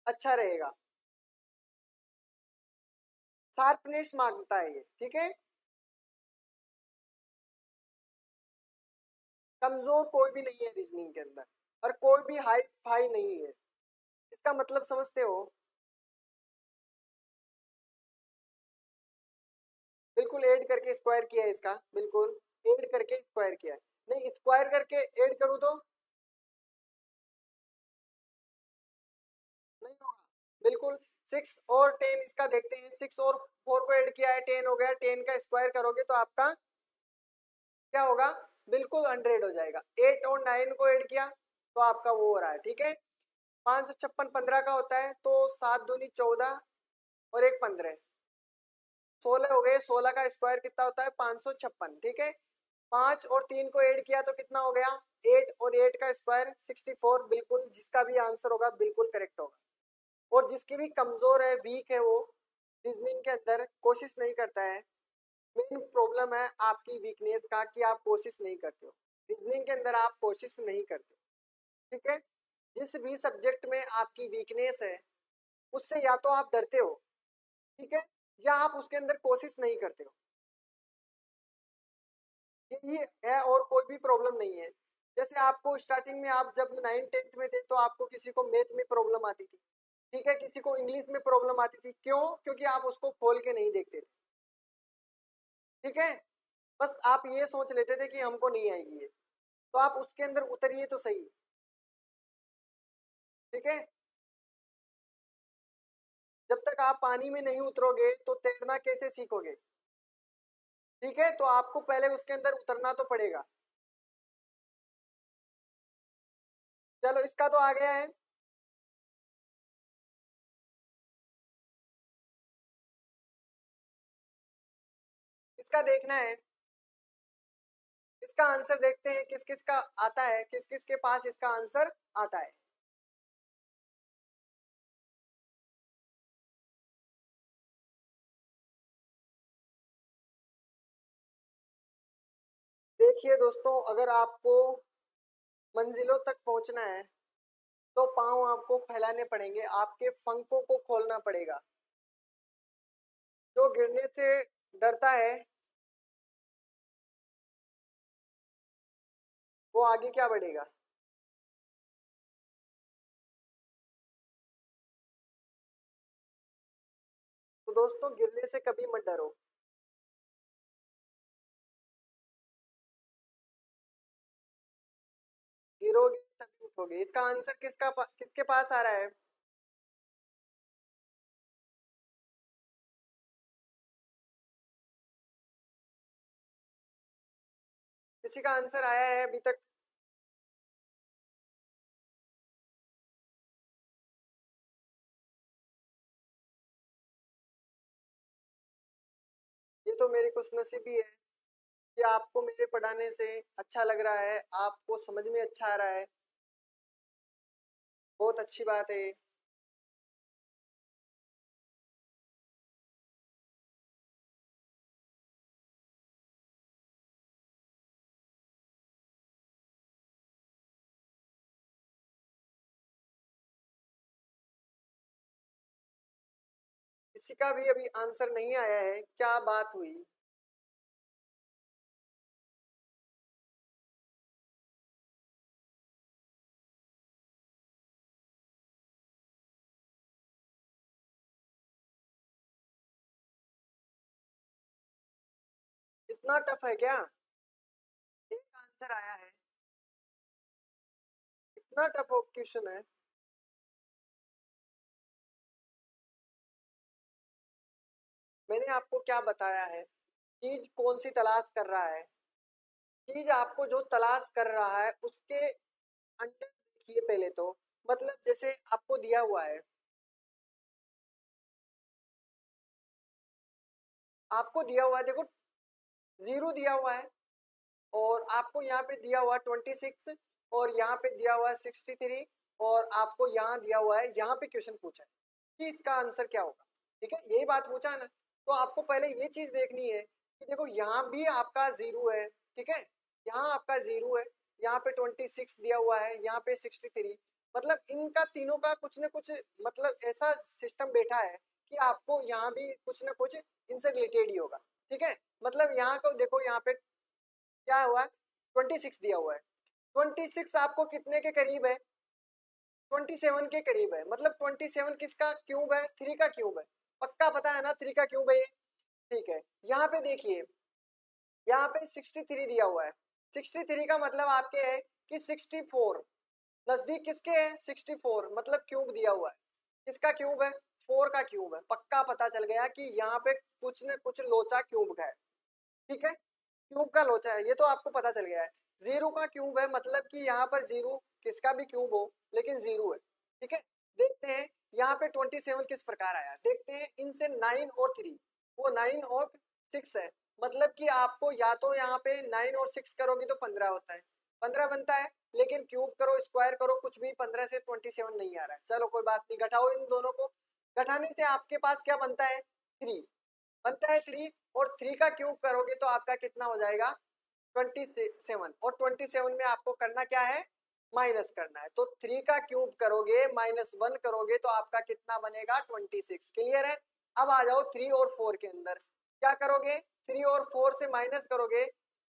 अच्छा रहेगा। शार्पनेस मांगता है ये, ठीक है। कमजोर कोई भी नहीं है रीजनिंग के अंदर, और कोई भी हाई फाई नहीं है, इसका मतलब समझते हो? बिल्कुल ऐड करके स्क्वायर किया है इसका, बिल्कुल ऐड करके स्क्वायर किया है। नहीं, स्क्वायर करके ऐड करूँ तो नहीं होगा, बिल्कुल। 6 और 10 इसका देखते हैं, 6 और 4 को ऐड किया है, 10 हो गया, 10 का स्क्वायर करोगे तो आपका क्या होगा, बिल्कुल 100 हो जाएगा। 8 और 9 को ऐड किया तो आपका वो हो रहा है, ठीक है। 556 15 का होता है, तो 7 दूनी 14 और एक 15, 16 हो गए। 16 का स्क्वायर कितना होता है, 556, ठीक है। 5 और 3 को ऐड किया तो कितना हो गया, 8 और 8 का स्क्वायर 64, बिल्कुल जिसका भी आंसर होगा बिल्कुल करेक्ट होगा। और जिसकी भी कमजोर है, वीक है, वो रीजनिंग के अंदर कोशिश नहीं करता है। मेन प्रॉब्लम है आपकी वीकनेस का कि आप कोशिश नहीं करते हो, रीजनिंग के अंदर आप कोशिश नहीं करते, ठीक है। जिस भी सब्जेक्ट में आपकी वीकनेस है उससे या तो आप डरते हो, ठीक है, या आप उसके अंदर कोशिश नहीं करते हो, यही है, और कोई भी प्रॉब्लम नहीं है। जैसे आपको स्टार्टिंग में, आप जब 9th 10th में थे तो आपको किसी को मैथ में प्रॉब्लम आती थी, ठीक है, किसी को इंग्लिश में प्रॉब्लम आती थी, क्यों? क्योंकि आप उसको खोल के नहीं देखते थे, ठीक है। बस आप ये सोच लेते थे कि हमको नहीं आएगी ये, तो आप उसके अंदर उतरिए तो सही, ठीक है। जब तक आप पानी में नहीं उतरोगे तो तैरना कैसे सीखोगे, ठीक है, तो आपको पहले उसके अंदर उतरना तो पड़ेगा। चलो इसका तो आ गया है। इसका देखना है, इसका आंसर देखते हैं किस किस का आता है, किस किस के पास इसका आंसर आता है। देखिए दोस्तों, अगर आपको मंजिलों तक पहुंचना है तो पांव आपको फैलाने पड़ेंगे, आपके फंकों को खोलना पड़ेगा। जो गिरने से डरता है वो आगे क्या बढ़ेगा। तो दोस्तों गिरने से कभी मत डरो। गिरोगे तभी उठोगे। इसका आंसर किसके पास आ रहा है। किसी का आंसर आया है अभी तक। ये तो मेरी खुशनसीबी है कि आपको मेरे पढ़ाने से अच्छा लग रहा है, आपको समझ में अच्छा आ रहा है। बहुत अच्छी बात है। किसी का भी अभी आंसर नहीं आया है, क्या बात हुई। इतना टफ है क्या। एक आंसर आया है। इतना टफ क्वेश्चन है। मैंने आपको क्या बताया है, चीज कौन सी तलाश कर रहा है। चीज आपको जो तलाश कर रहा है उसके अंडर देखिए पहले तो। मतलब जैसे आपको दिया हुआ है, आपको दिया हुआ है, देखो जीरो दिया हुआ है, और आपको यहाँ पे दिया हुआ है 26, और यहाँ पे दिया हुआ है 63, और आपको यहाँ दिया हुआ है, यहाँ पे क्वेश्चन पूछा है कि इसका आंसर क्या होगा। ठीक है, यही बात पूछा है ना। तो आपको पहले ये चीज देखनी है कि देखो यहाँ भी आपका जीरो है, ठीक है, यहाँ आपका जीरो है, यहाँ पे 26 दिया हुआ है, यहाँ पे 63। मतलब इनका तीनों का कुछ न कुछ मतलब ऐसा सिस्टम बैठा है कि आपको यहाँ भी कुछ न कुछ इनसे रिलेटेड ही होगा। ठीक है, मतलब यहाँ को देखो, यहाँ पे क्या हुआ है, 26 दिया हुआ है। 26 आपको कितने के करीब है, 27 के करीब है। मतलब 27 किसका क्यूब है, 3 का क्यूब है। पक्का पता है ना 3 का क्यूब है ये। ठीक है, यहाँ पे देखिए, यहाँ पे 63 दिया हुआ है। 63 का मतलब आपके है कि 64 नजदीक किसके है, 64 मतलब क्यूब दिया हुआ है। किसका क्यूब है, 4 का क्यूब है। पक्का पता चल गया कि यहाँ पे कुछ न कुछ लोचा क्यूब का है। ठीक है, क्यूब का लोचा है, ये तो आपको पता चल गया है। जीरो का क्यूब है, मतलब कि यहाँ पर जीरो किसका भी क्यूब हो लेकिन जीरो है। ठीक है, देखते हैं यहाँ पे 27 किस प्रकार आया। देखते हैं इनसे 9 और 3, वो 9 और 6 है। मतलब कि आपको या तो यहाँ पे 9 और 6 करोगे तो 15 होता है, 15 बनता है। लेकिन क्यूब करो स्क्वायर करो कुछ भी, 15 से 27 नहीं आ रहा है। चलो कोई बात नहीं, घटाओ इन दोनों को। घटाने से आपके पास क्या बनता है, 3 बनता है। 3 और 3 का क्यूब करोगे तो आपका कितना हो जाएगा, 27। और 27 में आपको करना क्या है, माइनस करना है। तो 3 का क्यूब करोगे -1 करोगे तो आपका कितना बनेगा, 26। क्लियर है। अब आ जाओ 3 और 4 के अंदर, क्या करोगे, 3 और 4 से माइनस करोगे,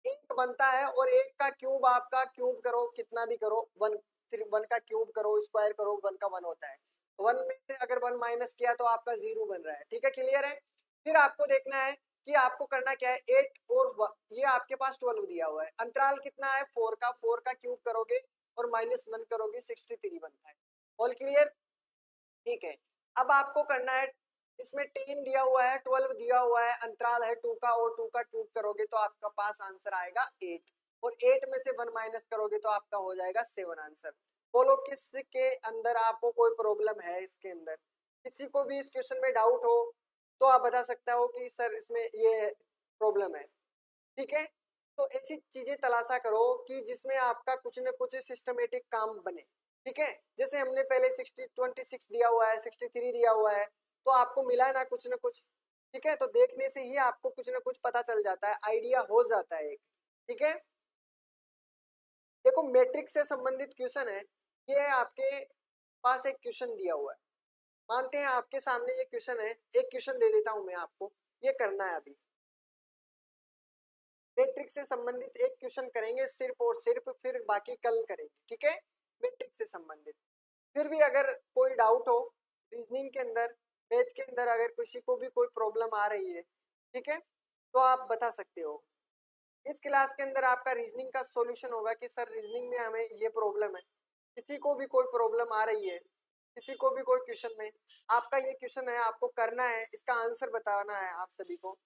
एक बनता है, और एक का क्यूब आपका क्यूब करो कितना भी करो, 1, 1 का क्यूब करो स्क्वायर करो 1 का 1 होता है। 1 में से अगर 1 माइनस किया तो आपका 0 बन रहा है। ठीक है, क्लियर है। फिर आपको देखना है कि आपको करना क्या है, 8 और ये आपके पास 12 दिया हुआ है, अंतराल कितना है 4 का, 4 का क्यूब करोगे और -1 करोगे 63 बनता है। All clear. ठीक है, अब आपको करना है, इसमें 10 दिया हुआ है, 12 दिया हुआ है, अंतराल है 2 का, और 2 का क्यूब करोगे तो आपका पास आंसर आएगा 8, और 8 में से 1 माइनस करोगे तो आपका हो जाएगा 7 आंसर। बोलो किसके अंदर आपको कोई प्रॉब्लम है, इसके अंदर किसी को भी इस क्वेश्चन में डाउट हो तो आप बता सकते हो कि सर इसमें ये प्रॉब्लम है। ठीक है, तो ऐसी चीजें तलाशा करो कि जिसमें आपका कुछ न कुछ सिस्टमेटिक काम बने। ठीक है, जैसे हमने पहले 26 दिया हुआ है, 63 दिया हुआ है, तो आपको मिला ना कुछ न कुछ। ठीक है, तो देखने से ही आपको कुछ न कुछ पता चल जाता है, आइडिया हो जाता है एक। ठीक है, देखो मैट्रिक्स से संबंधित क्वेश्चन है, ये आपके पास एक क्वेश्चन दिया हुआ है, मानते हैं आपके सामने ये क्वेश्चन है, एक क्वेश्चन दे देता हूं मैं आपको, ये करना है अभी। मैट्रिक्स से संबंधित एक क्वेश्चन करेंगे सिर्फ और सिर्फ, फिर बाकी कल करेंगे। ठीक है, मैट्रिक्स से संबंधित। फिर भी अगर कोई डाउट हो रीजनिंग के अंदर, मैथ के अंदर, अगर किसी को भी कोई प्रॉब्लम आ रही है, ठीक है, तो आप बता सकते हो। इस क्लास के अंदर आपका रीजनिंग का सॉल्यूशन होगा कि सर रीजनिंग में हमें ये प्रॉब्लम है। किसी को भी कोई प्रॉब्लम आ रही है, किसी को भी कोई क्वेश्चन में, आपका ये क्वेश्चन है, आपको करना है, इसका आंसर बताना है आप सभी को।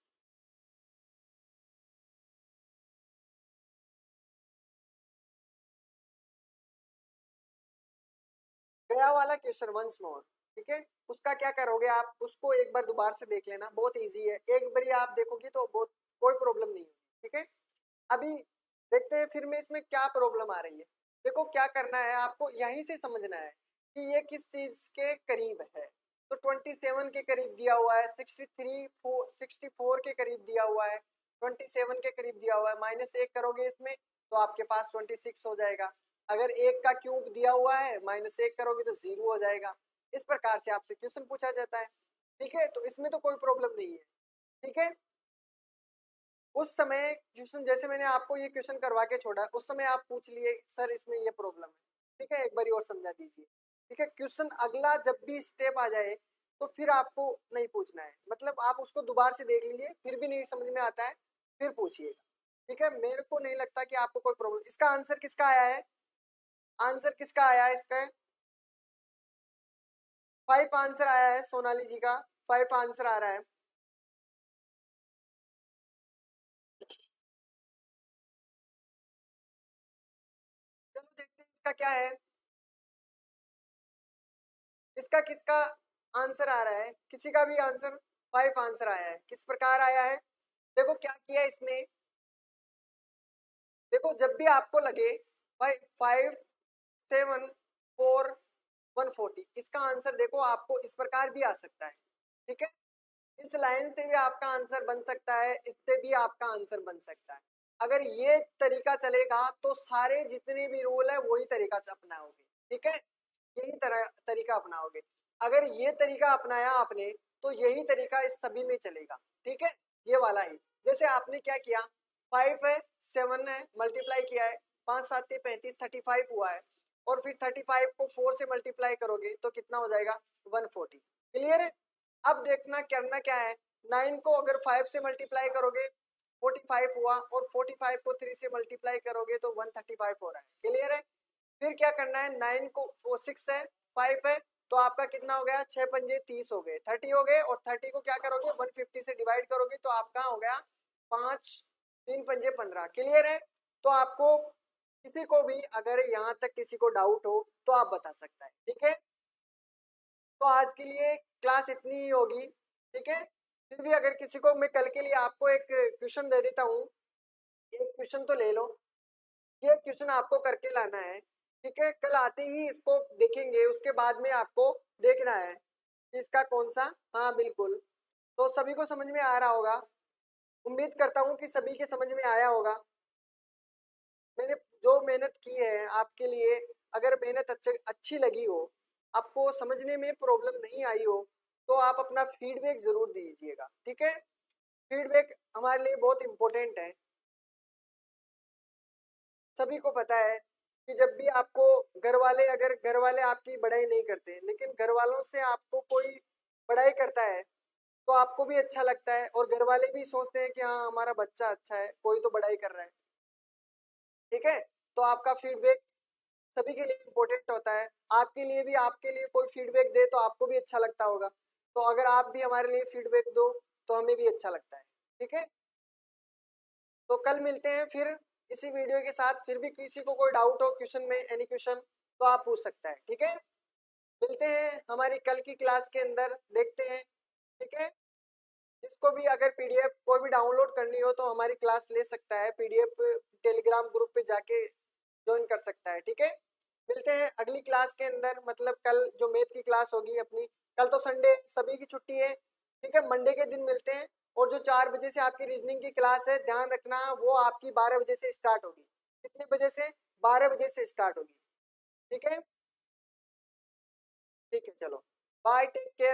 गया वाला क्वेश्चन वंस मोर। ठीक है, उसका क्या करोगे आप, उसको एक बार दोबारा से देख लेना, बहुत इजी है, एक बार आप देखोगे तो बहुत कोई प्रॉब्लम नहीं है। ठीक है, अभी देखते हैं फिर में इसमें क्या प्रॉब्लम आ रही है। देखो क्या करना है आपको, यहीं से समझना है कि ये किस चीज के करीब है। तो 27 के करीब दिया हुआ है, 64 के करीब दिया हुआ है, 27 के करीब दिया हुआ है, -1 करोगे इसमें तो आपके पास 26 हो जाएगा। अगर 1 का क्यूब दिया हुआ है, -1 करोगे तो 0 हो जाएगा। इस प्रकार से आपसे क्वेश्चन पूछा जाता है। ठीक है, तो इसमें तो कोई प्रॉब्लम नहीं है। ठीक है, उस समय क्वेश्चन जैसे मैंने आपको ये क्वेश्चन करवा के छोड़ा, उस समय आप पूछ लिए सर इसमें ये प्रॉब्लम है। ठीक है, एक बार और समझा दीजिए। ठीक है, क्वेश्चन अगला जब भी स्टेप आ जाए तो फिर आपको नहीं पूछना है, मतलब आप उसको दोबारा से देख लीजिए, फिर भी नहीं समझ में आता है फिर पूछिएगा। ठीक है, मेरे को नहीं लगता कि आपको कोई प्रॉब्लम। इसका आंसर किसका आया है, आंसर किसका आया है इसका, 5 आंसर आया है सोनाली जी का, 5 आंसर आ रहा है। चलो देखते हैं इसका क्या है, इसका किसका आंसर आ रहा है, किसी का भी आंसर 5 आंसर आया है, किस प्रकार आया है। देखो क्या किया इसने, देखो जब भी आपको लगे भाई 5, 7, 4, 140, इसका आंसर देखो आपको इस प्रकार भी आ सकता है। ठीक है, इस लाइन से भी आपका आंसर बन सकता है, इससे भी आपका आंसर बन सकता है। अगर ये तरीका चलेगा तो सारे जितने भी रूल है वही तरीका अपनाओगे। ठीक है, यही तरह तरीका अपनाओगे। अगर ये तरीका अपनाया आपने तो यही तरीका इस सभी में चलेगा। ठीक है, ये वाला ही, जैसे आपने क्या किया, 5 है, 7 है, मल्टीप्लाई किया है, 5 7 35 35 हुआ है, और फिर 35 को 4 से मल्टीप्लाई करोगे तो कितना हो जाएगा, 140। क्लियर है, अब देखना करना क्या है, 9 को अगर 5 से मल्टीप्लाई करोगे 45 हुआ, और 45 को 3 से मल्टीप्लाई करोगे तो 135 हो रहा है। क्लियर है, फिर क्या करना है, 9 को 6 है, 5 है, तो आपका कितना हो गया, 6 पंजे 30 हो गए, 30 हो गए, और 30 को क्या करोगे 150 से डिवाइड करोगे तो आपका हो गया 5 3 पंजे 15। क्लियर है, तो आपको किसी को भी अगर यहाँ तक किसी को डाउट हो तो आप बता सकता है। ठीक है, तो आज के लिए क्लास इतनी ही होगी। ठीक है, फिर भी अगर किसी को, मैं कल के लिए आपको एक क्वेश्चन दे देता हूँ, एक क्वेश्चन तो ले लो, ये क्वेश्चन आपको करके लाना है। ठीक है, कल आते ही इसको देखेंगे, उसके बाद में आपको देखना है कि इसका कौन सा, हाँ बिल्कुल, तो सभी को समझ में आ रहा होगा, उम्मीद करता हूँ कि सभी के समझ में आया होगा। मैंने जो मेहनत की है आपके लिए, अगर मेहनत अच्छी लगी हो, आपको समझने में प्रॉब्लम नहीं आई हो, तो आप अपना फीडबैक जरूर दीजिएगा। ठीक है, फीडबैक हमारे लिए बहुत इंपॉर्टेंट है। सभी को पता है कि जब भी आपको घर वाले, अगर घर वाले आपकी बड़ाई नहीं करते लेकिन घर वालों से आपको कोई बड़ाई करता है तो आपको भी अच्छा लगता है, और घर वाले भी सोचते हैं कि हाँ हमारा बच्चा अच्छा है, कोई तो बड़ाई कर रहा है। ठीक है, तो आपका फीडबैक सभी के लिए इम्पोर्टेंट होता है, आपके लिए भी, आपके लिए कोई फीडबैक दे तो आपको भी अच्छा लगता होगा, तो अगर आप भी हमारे लिए फीडबैक दो तो हमें भी अच्छा लगता है। ठीक है, तो कल मिलते हैं फिर इसी वीडियो के साथ, फिर भी किसी को कोई डाउट हो क्वेश्चन में, एनी क्वेश्चन तो आप पूछ सकता है। ठीक है, मिलते हैं हमारी कल की क्लास के अंदर, देखते हैं। ठीक है, जिसको भी अगर पीडीएफ कोई भी डाउनलोड करनी हो तो हमारी क्लास ले सकता है, पीडीएफ टेलीग्राम ग्रुप पे जाके ज्वाइन कर सकता है। ठीक है, मिलते हैं अगली क्लास के अंदर, मतलब कल जो मैथ की क्लास होगी अपनी, कल तो संडे सभी की छुट्टी है। ठीक है, मंडे के दिन मिलते हैं। और जो 4 बजे से आपकी रीजनिंग की क्लास है, ध्यान रखना वो आपकी 12 बजे से स्टार्ट होगी। कितने बजे से? 12 बजे से स्टार्ट होगी। ठीक है, ठीक है, चलो बाय, टेक केयर।